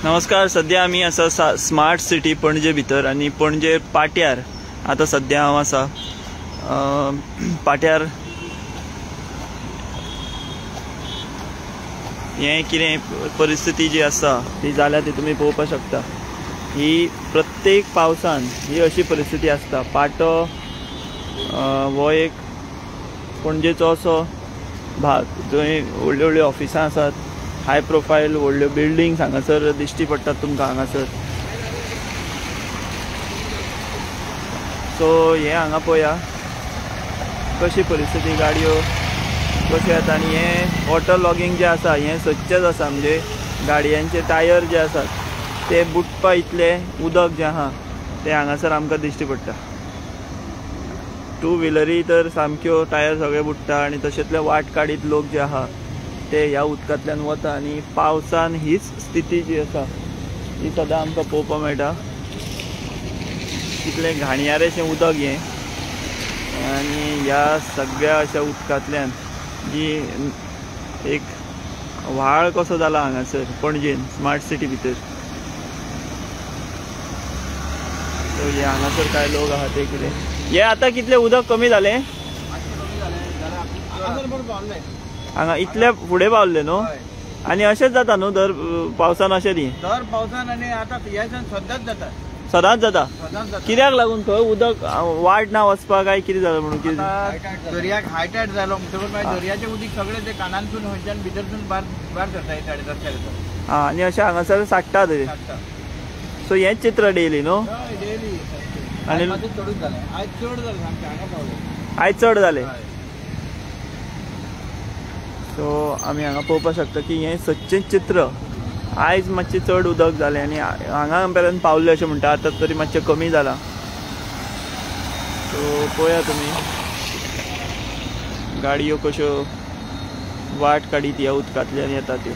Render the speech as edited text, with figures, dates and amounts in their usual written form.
नमस्कार. सध्या आम्ही असा स्मार्ट सिटी पणजे भितर आणि पणजे पाट्यार आता सध्या हांव आसा. पाट्यार हे कितें परिस्थिती जी आसा ती जाल्या ती तुमी पळोवपाक शकता. ही प्रत्येक पावसान ही अशी परिस्थिती आसता. पाटो हो एक पणजेचो असो भाग जंय व्हडल्यो व्हडल्यो ऑफिसां आसात, हाय प्रोफायल व्हडल्यो बिल्डिंग्स हांगासर दिश्टी पडटात तुमकां हांगासर. सो हे हांगा पळया कशी परिस्थिती, गाडयो कशे येता. आनी हे वॉटर लॉगिंग जे आसा हे सदचेंच आसा. म्हणजे गाडयांचे टायर जे आसात ते बुडपा इतले उदक जे आहा ते हांगासर आमकां दिश्टी पडटा. टू व्हिलरी तर सामक्यो टायर सगळे बुडटा आनी तशेंतले वाट काडीत लोक जे आहा ते ह्या उदकांतल्यान वता. आनी पावसान हीच स्थिती जी आसा ती सदां आमकां पळोवपाक मेळटा. कितलें घाणयारेशें उदक हें. आनी ह्या सगळ्या अशा उदकांतल्यान जी एक व्हाळ कसो जाला हांगासर पणजेन स्मार्ट सिटी भितर. सो हे हांगासर कांय लोक आहा ते कितें हे आतां कितलें उदक कमी जालें हांगा इतले फुडें पावल्ले न्हू. आनी अशेंच जाता न्हू दर पावसान अशें न्ही. दर पावसान आनी आतां सदांच जाता. सदांच जाता. कित्याक लागून थंय उदक वाट ना वचपाक काय कितें जालें म्हणून कितें दर्याक हाय टायड जालो म्हणटकूच मागीर दर्याचें उदीक सगळें ते कानांतसून खंयच्यान भितरसून भायर सरता साडे रस्त्यार येता. आनी अशें हांगासर साठटा ते. सो हेंच चित्र डेली न्हू. डेली आनी चडूच जालें. आयज चड जालें सामकें हांगा पावलें. आयज चड जालें. सो आमी हांगा पळोवपाक शकता की हें सदचें चित्र. आयज मातशें चड उदक जालें आनी हांगा पर्यंत पावल्लें अशें म्हणटा. आतां तरी मातशें कमी जालां. सो पळया तुमी गाडयो कश्यो वाट काडीत ह्या उदकांतल्यान येता त्यो.